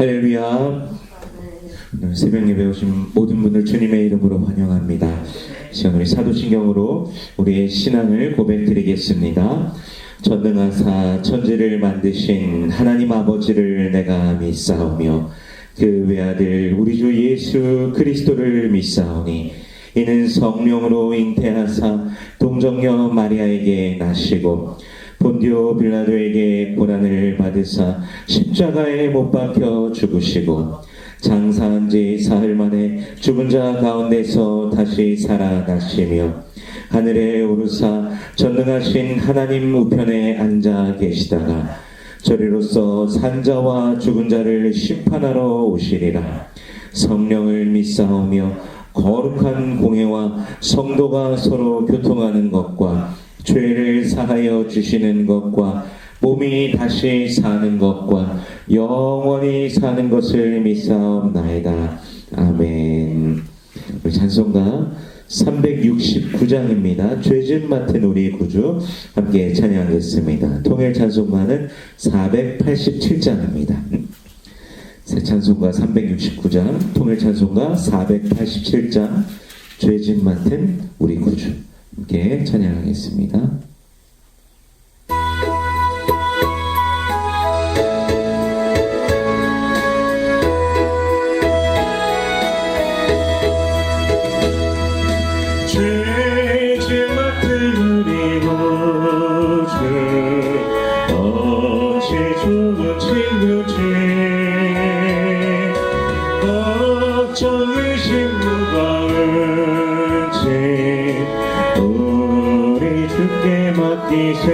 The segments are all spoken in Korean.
할렐루야. 새벽 예배 오신 모든 분들 주님의 이름으로 환영합니다. 시간 우리 사도신경으로 우리의 신앙을 고백드리겠습니다. 전능하사 천지를 만드신 하나님 아버지를 내가 믿사오며 그 외아들 우리 주 예수 그리스도를 믿사오니 이는 성령으로 잉태하사 동정녀 마리아에게 나시고 본디오 빌라도에게 고난을 받으사 십자가에 못 박혀 죽으시고 장사한 지 사흘 만에 죽은 자 가운데서 다시 살아나시며 하늘에 오르사 전능하신 하나님 우편에 앉아 계시다가 저리로서 산자와 죽은 자를 심판하러 오시리라. 성령을 믿사오며 거룩한 공회와 성도가 서로 교통하는 것과 죄를 사하여 주시는 것과 몸이 다시 사는 것과 영원히 사는 것을 믿사옵나이다. 아멘. 우리 찬송가 369장입니다. 죄짐 맡은 우리 구주 함께 찬양하겠습니다. 통일 찬송가는 487장입니다. 새 찬송가 369장, 통일 찬송가 487장, 죄짐 맡은 우리 구주 함께 찬양하겠습니다. 죄짐 맡은 우리 구주 어찌 죽은 친구지 어쩜 의심 누가 은지 우리 주께 맡기세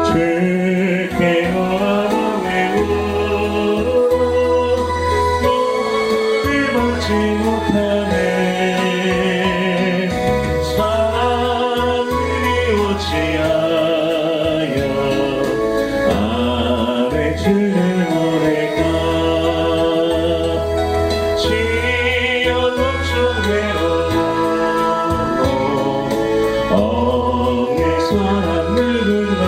주께 원하며 너를 받지 못하네 사랑이 어찌하여 아래 주를 모를까 지연 엄청 외로워 엉의 사람 누군가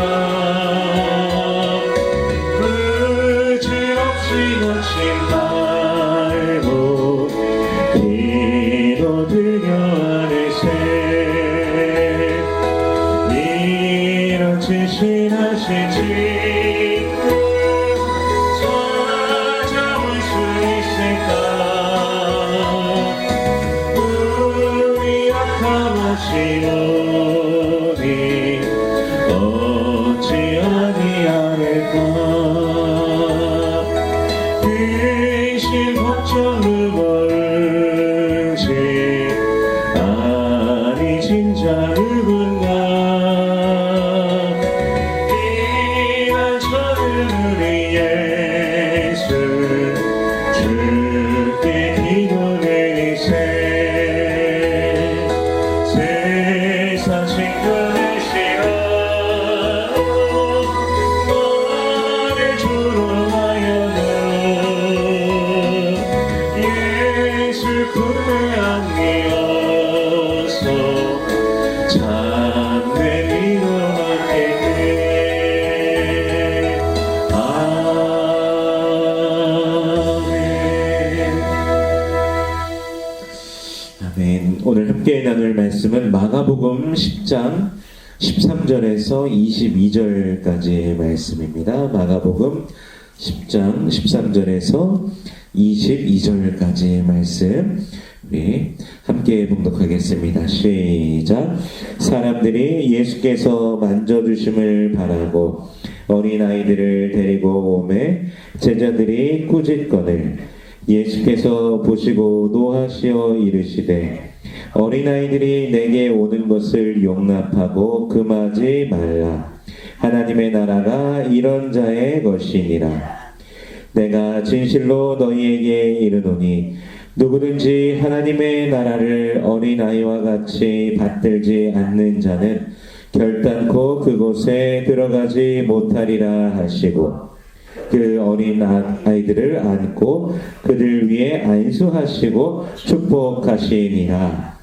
의지없이 놓친 말고 기도드려 하늘새 이런 진실하신 친구 찾아올 수 있을까 우리 약함 없이오니 어찌 아니하는가 근심 걱정 누구인지 아니 진짜 누군가 이날 저는 우리 예수 주께 기도드리세 세상 친구를 싫어하고 너를 주로 하여는 예수 품에 안기어서 참내 위로하겠네 아멘. 아멘. 오늘 함께 나눌 말씀은 마가복음 10장 13절에서 22절까지의 말씀입니다. 마가복음 10장 13절에서 22절까지의 말씀 우리 함께 봉독하겠습니다. 시작. 사람들이 예수께서 만져주심을 바라고 어린아이들을 데리고 오매 제자들이 꾸짖거늘 예수께서 보시고 노하시어 이르시되 어린아이들이 내게 오는 것을 용납하고 금하지 말라. 하나님의 나라가 이런 자의 것이니라. 내가 진실로 너희에게 이르노니 누구든지 하나님의 나라를 어린아이와 같이 받들지 않는 자는 결단코 그곳에 들어가지 못하리라 하시고 그 어린 아이들을 안고 그들 위에 안수하시고 축복하시니라.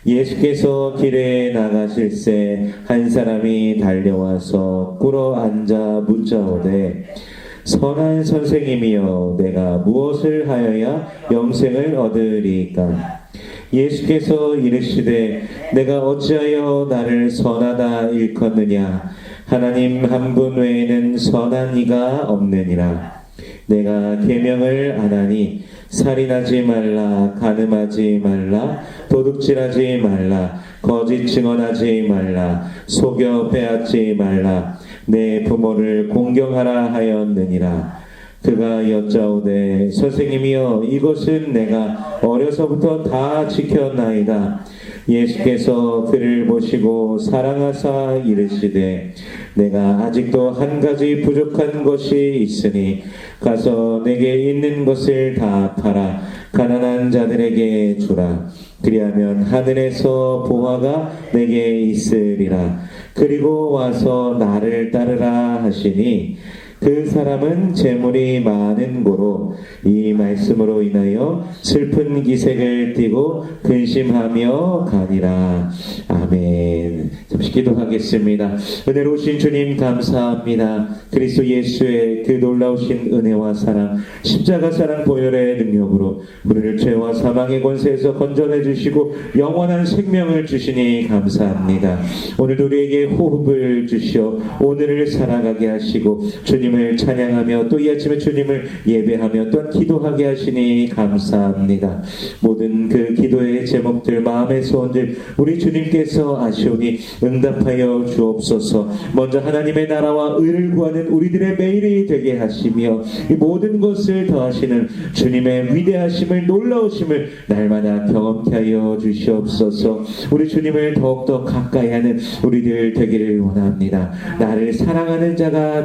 예수께서 길에 나가실새 한 사람이 달려와서 꿇어 앉아 묻자오되 선한 선생님이여 내가 무엇을 하여야 영생을 얻으리까? 예수께서 이르시되 내가 어찌하여 나를 선하다 일컫느냐? 하나님 한 분 외에는 선한 이가 없느니라. 내가 계명을 안 하니 살인하지 말라, 간음하지 말라, 도둑질하지 말라, 거짓 증언하지 말라, 속여 빼앗지 말라, 내 부모를 공경하라 하였느니라. 그가 여짜오되 선생님이여 이것은 내가 어려서부터 다 지켰나이다. 예수께서 그를 보시고 사랑하사 이르시되 내가 아직도 한 가지 부족한 것이 있으니 가서 내게 있는 것을 다 팔아 가난한 자들에게 주라. 그리하면 하늘에서 보화가 내게 있으리라. 그리고 와서 나를 따르라 하시니 그 사람은 재물이 많은 고로 이 말씀으로 인하여 슬픈 기색을 띠고 근심하며 가니라. 아멘. 잠시 기도하겠습니다. 은혜로우신 주님 감사합니다. 그리스도 예수의 그 놀라우신 은혜와 사랑, 십자가 사랑 보혈의 능력으로 우리를 죄와 사망의 권세에서 건져내 주시고 영원한 생명을 주시니 감사합니다. 오늘도 우리에게 호흡을 주시어 오늘을 살아가게 하시고 주님을 찬양하며 또 이 아침에 주님을 예배하며 또한 기도하게 하시니 감사합니다. 모든 그 기도의 제목들, 마음의 소원들 우리 주님께서 아시오니 응답하여 주옵소서. 먼저 하나님의 나라와 의를 구하는 우리들의 매일이 되게 하시며 이 모든 것을 더하시는 주님의 위대하심을, 놀라우심을 날마다 경험케 하여 주시옵소서. 우리 주님을 더욱더 가까이 하는 우리들 되기를 원합니다. 나를 사랑하는 자가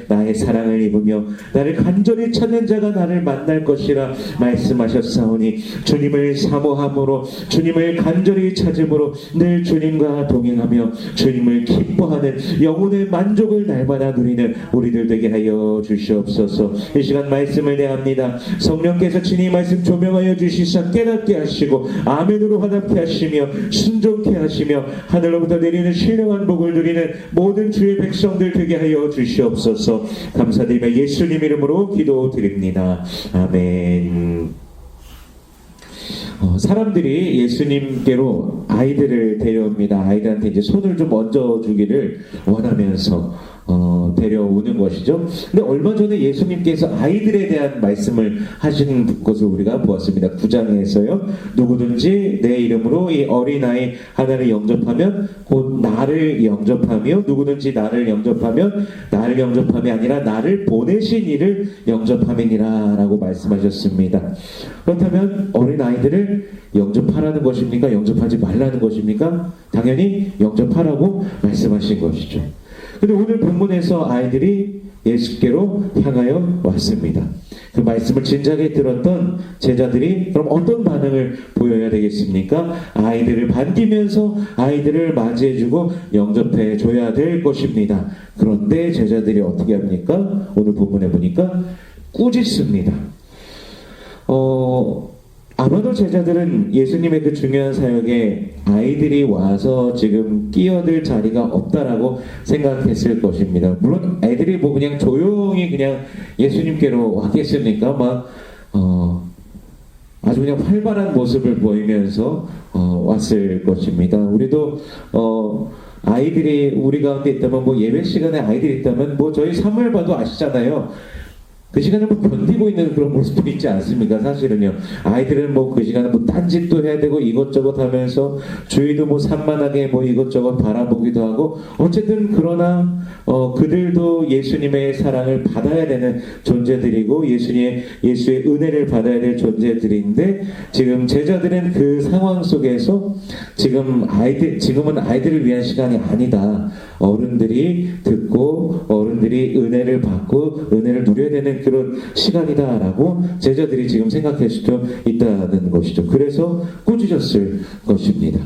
나의 사랑을 입으며 나를 간절히 찾는 자가 나를 만날 것이라 말씀하셨사오니 주님을 사모함으로, 주님을 간절히 찾음으로 늘 주님과 동행하며 주님을 기뻐하는 영혼의 만족을 날마다 누리는 우리들 되게 하여 주시옵소서. 이 시간 말씀을 대합니다. 성령께서 친히 말씀 조명하여 주시사 깨닫게 하시고 아멘으로 화답케 하시며 순종케 하시며 하늘로부터 내리는 신령한 복을 누리는 모든 주의 백성들 되게 하여 주시옵소서. 감사드리며 예수님 이름으로 기도드립니다. 아멘. 사람들이 예수님께로 아이들을 데려옵니다. 아이들한테 이제 손을 좀 얹어주기를 원하면서 데려오는 것이죠. 근데 얼마 전에 예수님께서 아이들에 대한 말씀을 하시는 것을 우리가 보았습니다. 9장에서요. 누구든지 내 이름으로 이 어린아이 하나를 영접하면 곧 나를 영접하며, 누구든지 나를 영접하면 나를 영접함이 아니라 나를 보내신 이를 영접함이니라 라고 말씀하셨습니다. 그렇다면 어린아이들을 영접하라는 것입니까? 영접하지 말라는 것입니까? 당연히 영접하라고 말씀하신 것이죠. 근데 오늘 본문에서 아이들이 예수께로 향하여 왔습니다. 그 말씀을 진작에 들었던 제자들이 그럼 어떤 반응을 보여야 되겠습니까? 아이들을 반기면서 아이들을 맞이해주고 영접해줘야 될 것입니다. 그런데 제자들이 어떻게 합니까? 오늘 본문에 보니까 꾸짖습니다. 아마도 제자들은 예수님의 그 중요한 사역에 아이들이 와서 지금 끼어들 자리가 없다라고 생각했을 것입니다. 물론 애들이 뭐 그냥 조용히 그냥 예수님께로 왔겠습니까? 아주 그냥 활발한 모습을 보이면서 왔을 것입니다. 우리도 아이들이 우리 가운데 있다면, 뭐 예배 시간에 아이들이 있다면 뭐 저희 사무엘 봐도 아시잖아요. 그 시간을 뭐 견디고 있는 그런 모습도 있지 않습니까? 사실은요. 아이들은 뭐 그 시간에 뭐 딴짓도 해야 되고 이것저것 하면서 주위도 뭐 산만하게 뭐 이것저것 바라보기도 하고, 어쨌든 그러나 그들도 예수님의 사랑을 받아야 되는 존재들이고 예수의 은혜를 받아야 될 존재들인데, 지금 제자들은 그 상황 속에서 지금은 아이들을 위한 시간이 아니다. 어른들이 듣고 어른들이 은혜를 받고 은혜를 누려야 되는 그런 시간이다라고 제자들이 지금 생각할 수도 있다는 것이죠. 그래서 꾸짖었을 것입니다.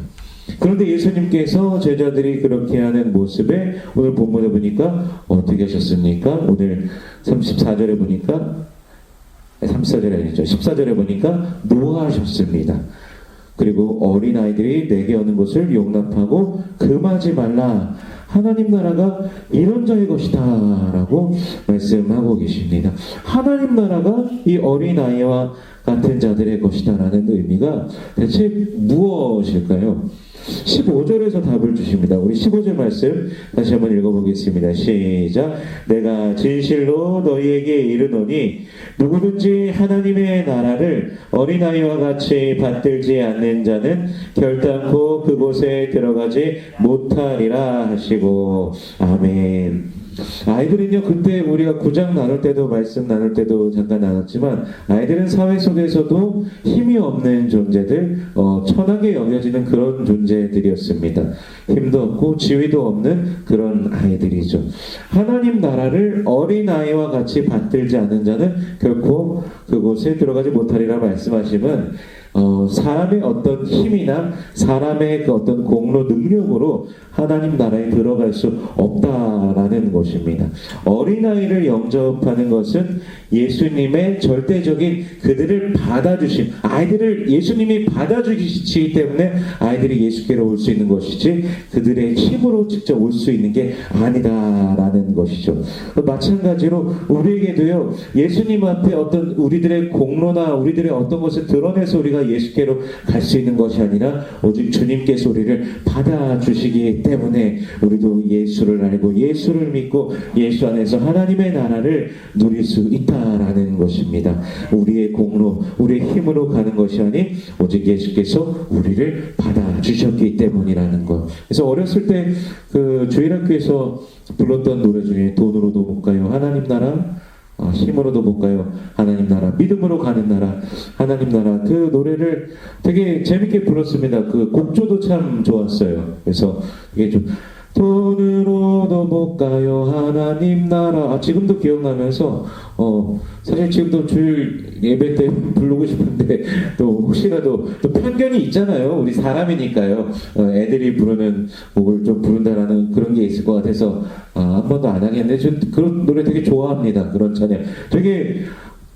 그런데 예수님께서 제자들이 그렇게 하는 모습에 오늘 본문에 보니까 어떻게 하셨습니까? 오늘 34절에 보니까 34절에 아니죠. 14절에 보니까 노하셨습니다. 그리고 어린아이들이 내게 오는 것을 용납하고 금하지 말라 하나님 나라가 이런 자의 것이다 라고 말씀하고 계십니다. 하나님 나라가 이 어린아이와 같은 자들의 것이다 라는 의미가 대체 무엇일까요? 15절에서 답을 주십니다. 우리 15절 말씀 다시 한번 읽어보겠습니다. 시작. 내가 진실로 너희에게 이르노니 누구든지 하나님의 나라를 어린아이와 같이 받들지 않는 자는 결단코 그곳에 들어가지 못하리라 하시고 아멘. 아이들은요, 그때 우리가 구장 나눌 때도 말씀 나눌 때도 잠깐 나눴지만 아이들은 사회 속에서도 힘이 없는 존재들, 천하게 여겨지는 그런 존재들이었습니다. 힘도 없고 지위도 없는 그런 아이들이죠. 하나님 나라를 어린아이와 같이 받들지 않는 자는 결코 그곳에 들어가지 못하리라 말씀하시면 사람의 어떤 힘이나 사람의 그 어떤 공로 능력으로 하나님 나라에 들어갈 수 없다라는 것입니다. 어린아이를 영접하는 것은 예수님의 절대적인 그들을 받아주심, 아이들을 예수님이 받아주시기 때문에 아이들이 예수께로 올 수 있는 것이지 그들의 힘으로 직접 올 수 있는 게 아니다라는 것이죠. 마찬가지로 우리에게도요, 예수님 앞에 어떤 우리들의 공로나 우리들의 어떤 것을 드러내서 우리가 예수께로 갈 수 있는 것이 아니라 오직 주님께서 우리를 받아주시기 때문에 우리도 예수를 알고 예수를 믿고 예수 안에서 하나님의 나라를 누릴 수 있다라는 것입니다. 우리의 공로, 우리의 힘으로 가는 것이 아닌 오직 예수께서 우리를 받아주셨기 때문이라는 것. 그래서 어렸을 때 그 주일학교에서 불렀던 노래 중에 돈으로도 못 가요 하나님 나라, 힘으로도 못 가요 하나님 나라, 믿음으로 가는 나라 하나님 나라, 그 노래를 되게 재밌게 불렀습니다. 그 곡조도 참 좋았어요. 그래서 이게 좀 돈으로도 못 가요 하나님 나라, 지금도 기억나면서 사실 지금도 주일 예배 때 부르고 싶은데 또 혹시라도 또 편견이 있잖아요. 우리 사람이니까요. 애들이 부르는 곡을 좀 부른다라는 그런 게 있을 것 같아서 한 번도 안 하겠는데 저 그런 노래 되게 좋아합니다. 그런 찬양 되게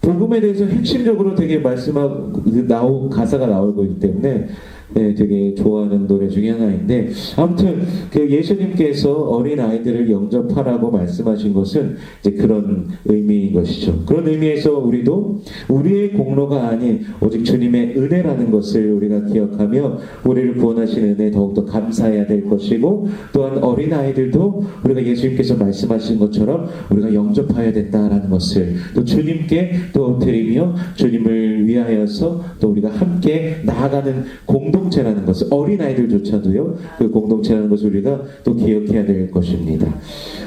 복음에 대해서 핵심적으로 되게 말씀하고 가사가 나오고 있기 때문에 네, 되게 좋아하는 노래 중에 하나인데, 아무튼 그 예수님께서 어린 아이들을 영접하라고 말씀하신 것은 이제 그런 의미인 것이죠. 그런 의미에서 우리도 우리의 공로가 아닌 오직 주님의 은혜라는 것을 우리가 기억하며 우리를 구원하신 은혜에 더욱더 감사해야 될 것이고, 또한 어린 아이들도 우리가 예수님께서 말씀하신 것처럼 우리가 영접해야 된다라는 것을 또 주님께 또 드리며 주님을 위하여서 또 우리가 함께 나아가는 공동체라는 것을, 어린아이들조차도요, 그 공동체라는 것을 우리가 또 기억해야 될 것입니다.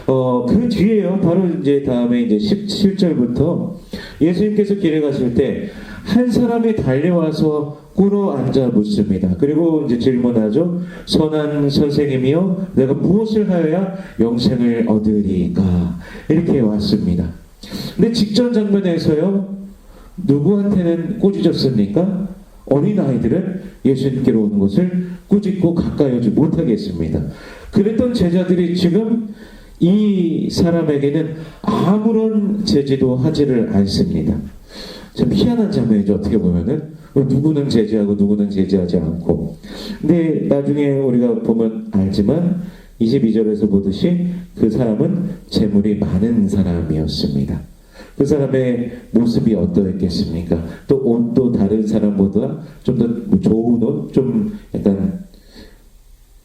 그 뒤에요, 바로 이제 다음에 이제 17절부터 예수님께서 길에 가실 때 한 사람이 달려와서 꿇어 앉아 묻습니다. 그리고 이제 질문하죠. 선한 선생님이여, 내가 무엇을 하여야 영생을 얻으리까? 이렇게 왔습니다. 근데 직전 장면에서요, 누구한테는 꾸짖었습니까? 어린아이들은 예수님께로 오는 것을 꾸짖고 가까이 오지 못하게 했습니다. 그랬던 제자들이 지금 이 사람에게는 아무런 제지도 하지를 않습니다. 참 희한한 장면이죠. 어떻게 보면은 누구는 제지하고 누구는 제지하지 않고. 근데 나중에 우리가 보면 알지만 22절에서 보듯이 그 사람은 재물이 많은 사람이었습니다. 그 사람의 모습이 어떠했겠습니까? 또 옷도 다른 사람보다 좀 더 좋은 옷, 좀 약간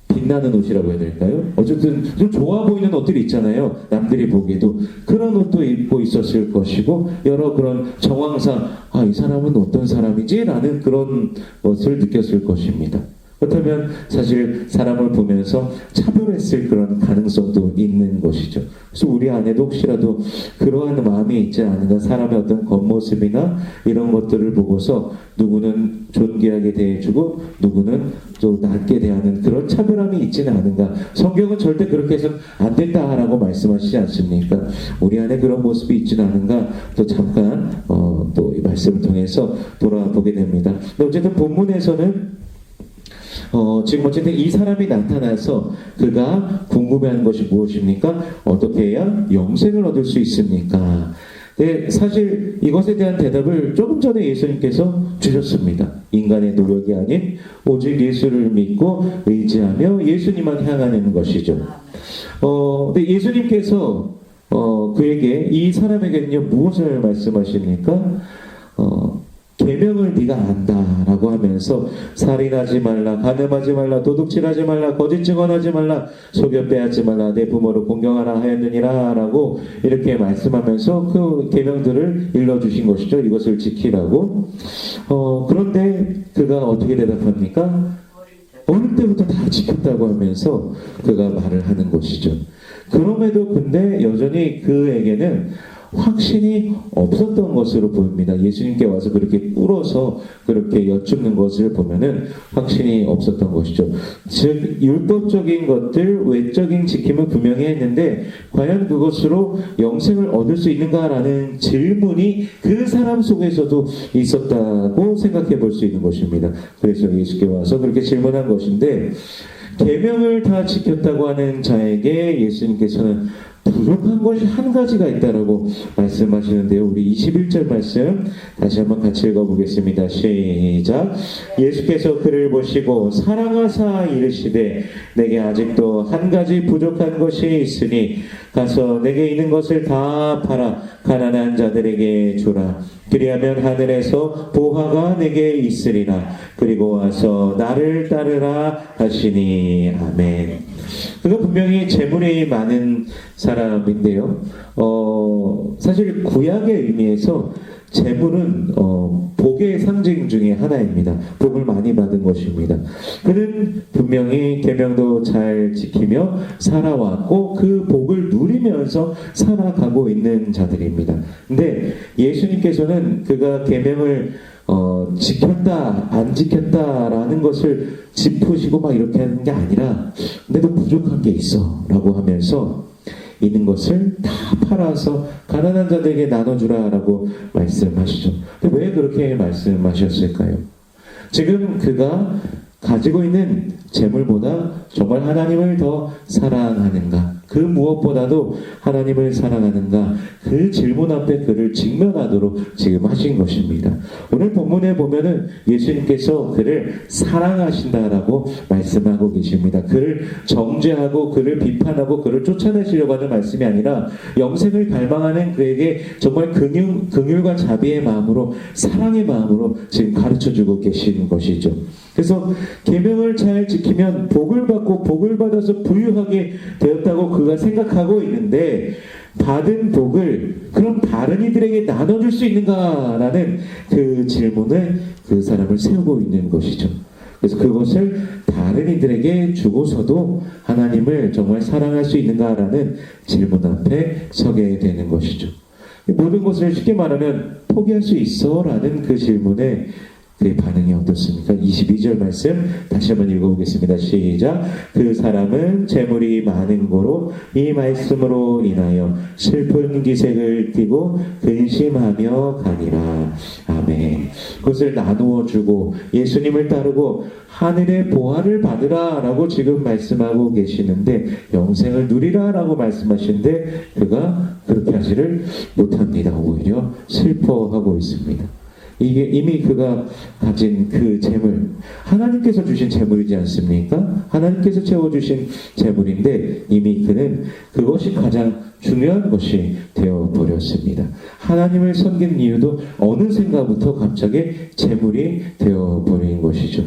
빛나는 옷이라고 해야 될까요? 어쨌든 좀 좋아 보이는 옷들이 있잖아요. 남들이 보기에도 그런 옷도 입고 있었을 것이고, 여러 그런 정황상 이 사람은 어떤 사람이지? 라는 그런 것을 느꼈을 것입니다. 그렇다면 사실 사람을 보면서 차별했을 그런 가능성도 있는 것이죠. 그래서 우리 안에도 혹시라도 그러한 마음이 있지 않은가, 사람의 어떤 겉모습이나 이런 것들을 보고서 누구는 존귀하게 대해주고 누구는 또 낮게 대하는 그런 차별함이 있지는 않은가. 성경은 절대 그렇게 해서는 안 된다라고 말씀하시지 않습니까? 우리 안에 그런 모습이 있지는 않은가, 또 잠깐 또 이 말씀을 통해서 돌아보게 됩니다. 근데 어쨌든 본문에서는 지금 어쨌든 이 사람이 나타나서 그가 궁금해하는 것이 무엇입니까? 어떻게 해야 영생을 얻을 수 있습니까? 네, 사실 이것에 대한 대답을 조금 전에 예수님께서 주셨습니다. 인간의 노력이 아닌 오직 예수를 믿고 의지하며 예수님만 향하는 것이죠. 근데 예수님께서 그에게 이 사람에게는요 무엇을 말씀하십니까? 계명을 네가 안다라고 하면서 살인하지 말라, 간음하지 말라, 도둑질하지 말라, 거짓 증언하지 말라, 속여 빼앗지 말라, 내 부모를 공경하라 하였느니라라고 이렇게 말씀하면서 그 계명들을 일러주신 것이죠. 이것을 지키라고. 그런데 그가 어떻게 대답합니까? 어릴 때부터 다 지켰다고 하면서 그가 말을 하는 것이죠. 그럼에도 근데 여전히 그에게는 확신이 없었던 것으로 보입니다. 예수님께 와서 그렇게 꿇어서 그렇게 여쭙는 것을 보면은 확신이 없었던 것이죠. 즉 율법적인 것들, 외적인 지킴은 분명히 했는데 과연 그것으로 영생을 얻을 수 있는가라는 질문이 그 사람 속에서도 있었다고 생각해 볼 수 있는 것입니다. 그래서 예수께 와서 그렇게 질문한 것인데 계명을 다 지켰다고 하는 자에게 예수님께서는 부족한 것이 한 가지가 있다라고 말씀하시는데요. 우리 21절 말씀 다시 한번 같이 읽어보겠습니다. 시작. 예수께서 그를 보시고 사랑하사 이르시되 내게 아직도 한 가지 부족한 것이 있으니 가서 내게 있는 것을 다 팔아 가난한 자들에게 주라. 그리하면 하늘에서 보화가 내게 있으리라. 그리고 와서 나를 따르라 하시니. 아멘. 그가 분명히 재물이 많은 사람인데요. 사실 구약의 의미에서 재물은 복의 상징 중에 하나입니다. 복을 많이 받은 것입니다. 그는 분명히 계명도 잘 지키며 살아왔고 그 복을 누리면서 살아가고 있는 자들입니다. 근데 예수님께서는 그가 계명을 지켰다 안 지켰다라는 것을 짚으시고 막 이렇게 하는 게 아니라 내도 부족한 게 있어 라고 하면서 있는 것을 다 팔아서 가난한 자들에게 나눠주라 라고 말씀하시죠. 근데 왜 그렇게 말씀하셨을까요? 지금 그가 가지고 있는 재물보다 정말 하나님을 더 사랑하는가? 그 무엇보다도 하나님을 사랑하는가? 그 질문 앞에 그를 직면하도록 지금 하신 것입니다. 오늘 본문에 보면은 예수님께서 그를 사랑하신다라고 말씀하고 계십니다. 그를 정죄하고 그를 비판하고 그를 쫓아내시려고 하는 말씀이 아니라 영생을 갈망하는 그에게 정말 긍휼과 자비의 마음으로 사랑의 마음으로 지금 가르쳐주고 계신 것이죠. 그래서 계명을 잘 지키면 복을 받고 복을 받아서 부유하게 되었다고 그가 생각하고 있는데 받은 복을 그럼 다른 이들에게 나눠줄 수 있는가라는 그 질문을 그 사람을 세우고 있는 것이죠. 그래서 그것을 다른 이들에게 주고서도 하나님을 정말 사랑할 수 있는가라는 질문 앞에 서게 되는 것이죠. 모든 것을 쉽게 말하면 포기할 수 있어? 라는 그 질문에 그의 반응이 어떻습니까? 22절 말씀 다시 한번 읽어보겠습니다. 시작. 그 사람은 재물이 많은 고로 이 말씀으로 인하여 슬픈 기색을 띠고 근심하며 가니라. 아멘. 그것을 나누어 주고 예수님을 따르고 하늘의 보화를 받으라 라고 지금 말씀하고 계시는데 영생을 누리라 라고 말씀하시는데 그가 그렇게 하지를 못합니다. 오히려 슬퍼하고 있습니다. 이게 이미 그가 가진 그 재물, 하나님께서 주신 재물이지 않습니까? 하나님께서 채워주신 재물인데 이미 그는 그것이 가장 중요한 것이 되어버렸습니다. 하나님을 섬기는 이유도 어느샌가부터 갑자기 재물이 되어버린 것이죠.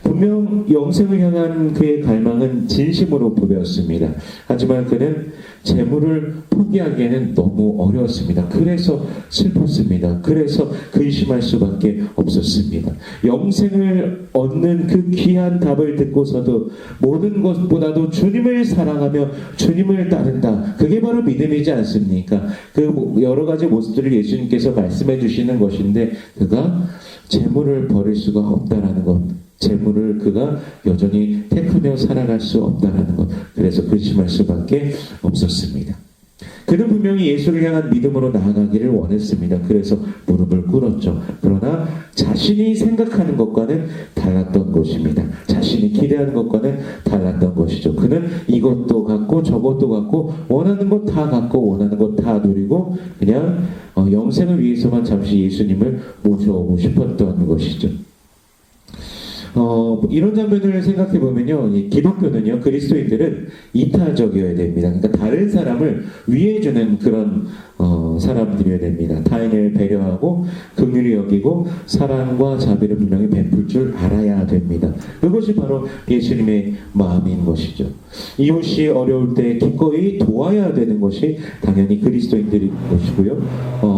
분명 영생을 향한 그의 갈망은 진심으로 보였습니다. 하지만 그는 재물을 포기하기에는 너무 어려웠습니다. 그래서 슬펐습니다. 그래서 근심할 수밖에 없었습니다. 영생을 얻는 그 귀한 답을 듣고서도 모든 것보다도 주님을 사랑하며 주님을 따른다. 그게 바로 믿음이지 않습니까? 그 여러 가지 모습들을 예수님께서 말씀해 주시는 것인데 그가 재물을 버릴 수가 없다라는 것. 재물을 그가 여전히 택하며 살아갈 수 없다라는 것. 그래서 근심할 수밖에 없었습니다. 그는 분명히 예수를 향한 믿음으로 나아가기를 원했습니다. 그래서 무릎을 꿇었죠. 그러나 자신이 생각하는 것과는 달랐던 것입니다. 자신이 기대하는 것과는 달랐던 것이죠. 그는 이것도 갖고 저것도 갖고 원하는 것 다 갖고 원하는 것 다 누리고 그냥 영생을 위해서만 잠시 예수님을 모셔오고 싶었던 것이죠. 이런 장면을 생각해 보면요, 이 기독교는요, 그리스도인들은 이타적이어야 됩니다. 그러니까 다른 사람을 위해주는 그런 사람들이어야 됩니다. 타인을 배려하고 긍휼히 여기고 사랑과 자비를 분명히 베풀 줄 알아야 됩니다. 그것이 바로 예수님의 마음인 것이죠. 이웃이 어려울 때 기꺼이 도와야 되는 것이 당연히 그리스도인들인 것이고요.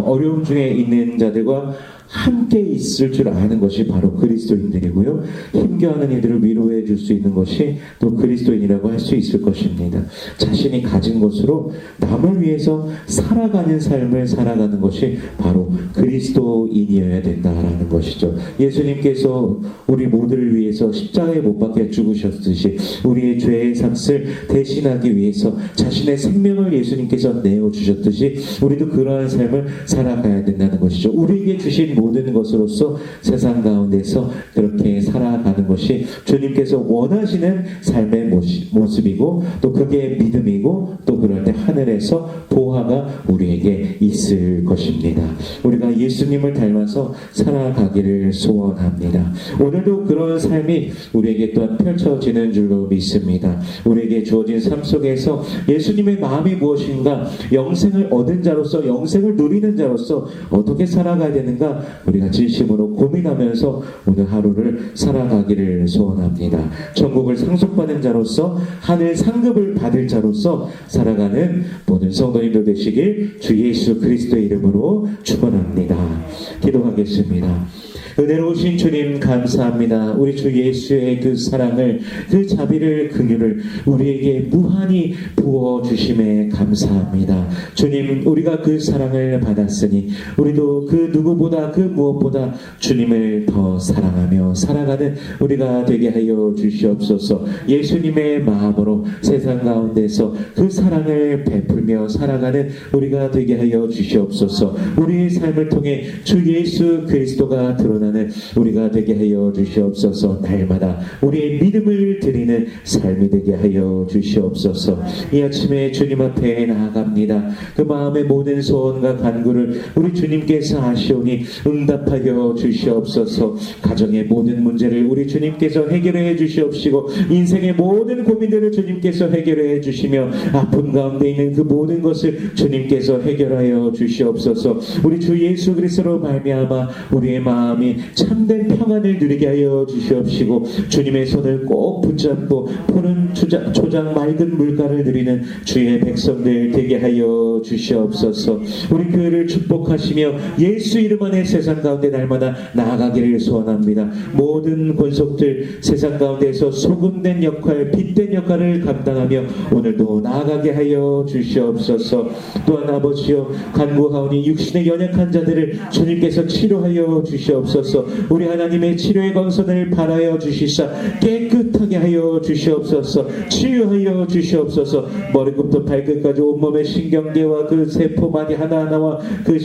어려움 중에 있는 자들과 함께 있을 줄 아는 것이 바로 그리스도인들이고요. 힘겨워하는 이들을 위로해 줄 수 있는 것이 또 그리스도인이라고 할 수 있을 것입니다. 자신이 가진 것으로 남을 위해서 살아가는 삶을 살아가는 것이 바로 그리스도인이어야 된다라는 것이죠. 예수님께서 우리 모두를 위해서 십자가에 못 박혀 죽으셨듯이 우리의 죄의 삭을 대신하기 위해서 자신의 생명을 예수님께서 내어주셨듯이 우리도 그러한 삶을 살아가야 된다는 것이죠. 우리에게 주신 모든 것으로서 세상 가운데서 그렇게 살아가는 것이 주님께서 원하시는 삶의 모습이고 또 그게 믿음이고 또 그럴 때 하늘에서 보화가 우리에게 있을 것입니다. 우리가 예수님을 닮아서 살아가기를 소원합니다. 오늘도 그런 삶이 우리에게 또한 펼쳐지는 줄로 믿습니다. 우리에게 주어진 삶 속에서 예수님의 마음이 무엇인가, 영생을 얻은 자로서 영생을 누리는 자로서 어떻게 살아가야 되는가 우리가 진심으로 고민하면서 오늘 하루를 살아가기를 소원합니다. 천국을 상속받은 자로서 하늘 상급을 받을 자로서 살아가는 모든 성도님들 되시길 주 예수 그리스도의 이름으로 축원합니다. 기도하겠습니다. 은혜로우신 주님 감사합니다. 우리 주 예수의 그 사랑을, 그 자비를, 긍휼을 우리에게 무한히 부어주심에 감사합니다. 주님, 우리가 그 사랑을 받았으니 우리도 그 누구보다 그 무엇보다 주님을 더 사랑하며 살아가는 우리가 되게 하여 주시옵소서. 예수님의 마음으로 세상 가운데서 그 사랑을 베풀며 살아가는 우리가 되게 하여 주시옵소서. 우리의 삶을 통해 주 예수 그리스도가 드러나는 우리가 되게 하여 주시옵소서. 날마다 우리의 믿음을 드리는 삶이 되게 하여 주시옵소서. 이 아침에 주님 앞에 나아갑니다. 그 마음의 모든 소원과 간구를 우리 주님께서 아시오니 응답하여 주시옵소서. 가정의 모든 문제를 우리 주님께서 해결해 주시옵시고 인생의 모든 고민들을 주님께서 해결해 주시며 아픔 가운데 있는 그 모든 것을 주님께서 해결하여 주시옵소서. 우리 주 예수 그리스도로 말미암아 우리의 마음이 참된 평안을 누리게 하여 주시옵시고 주님의 손을 꼭 붙잡고 푸른 초장 맑은 물가를 누리는 주의 백성들 되게 하여 주시옵소서. 우리 교회를 축복하시며 예수 이름 안에 세상 가운데 날마다 나아가기를 소원합니다. 모든 권속들 세상 가운데서 소금된 역할, 빛된 역할을 감당하며 오늘도 나아가게 하여 주시옵소서. 또한 아버지여 간구하오니 육신의 연약한 자들을 주님께서 치료하여 주시옵소서. 우리 하나님의 치료의 권선을 바라여 주시사 깨끗하게 하여 주시옵소서. 치유하여 주시옵소서. 머리부터 발끝까지 온몸의 신경계와 그 세포 마디 하나하나와 그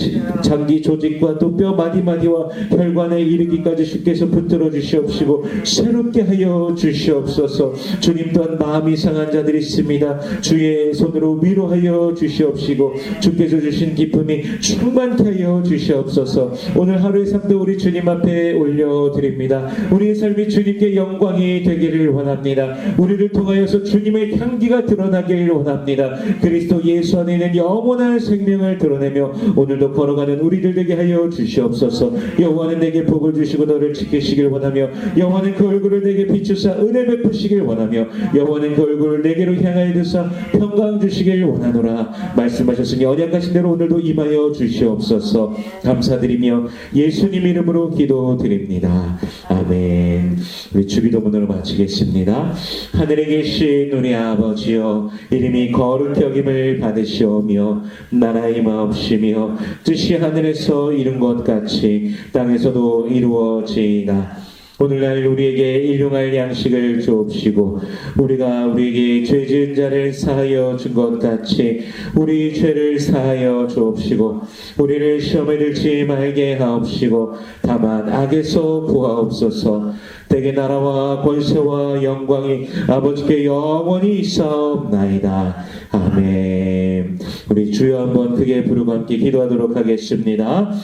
장기 조직과 또 뼈 마디마디와 혈관에 이르기까지 주께서 붙들어 주시옵시고 새롭게 하여 주시옵소서. 주님 또한 마음이 상한 자들이 있습니다. 주의 손으로 위로하여 주시옵시고 주께서 주신 기쁨이 충만케 하여 주시옵소서. 오늘 하루의 삶도 우리 주님 앞에 올려드립니다. 우리의 삶이 주님께 영광이 되기를 원합니다. 우리를 통하여서 주님의 향기가 드러나기를 원합니다. 그리스도 예수 안에 있는 영원한 생명을 드러내며 오늘도 걸어가는 우리들 되게 하여 주시옵소서. 여호와는 내게 복을 주시고 너를 지키시길 원하며 여호와는 그 얼굴을 내게 비추사 은혜 베푸시길 원하며 여호와는 그 얼굴을 내게로 향하여 드사 평강 주시길 원하노라. 말씀하셨으니 언약하신 대로 오늘도 임하여 주시옵소서. 감사드리며 예수님 이름으로 기도드립니다. 아멘. 우리 주기도문으로 마치겠습니다. 하늘에 계신 우리 아버지여, 이름이 거룩히 여김을 받으시오며 나라의 마옵시며 뜻이 하늘에서 이룬 것 같이 땅에서도 이루어지이다. 오늘날 우리에게 일용할 양식을 주옵시고 우리가 우리에게 죄 지은 자를 사하여 준 것 같이 우리 죄를 사하여 주옵시고 우리를 시험에 들지 말게 하옵시고 다만 악에서 구하옵소서. 대개 나라와 권세와 영광이 아버지께 영원히 있사옵나이다. 아멘. 우리 주여 한번 크게 부르고 함께 기도하도록 하겠습니다.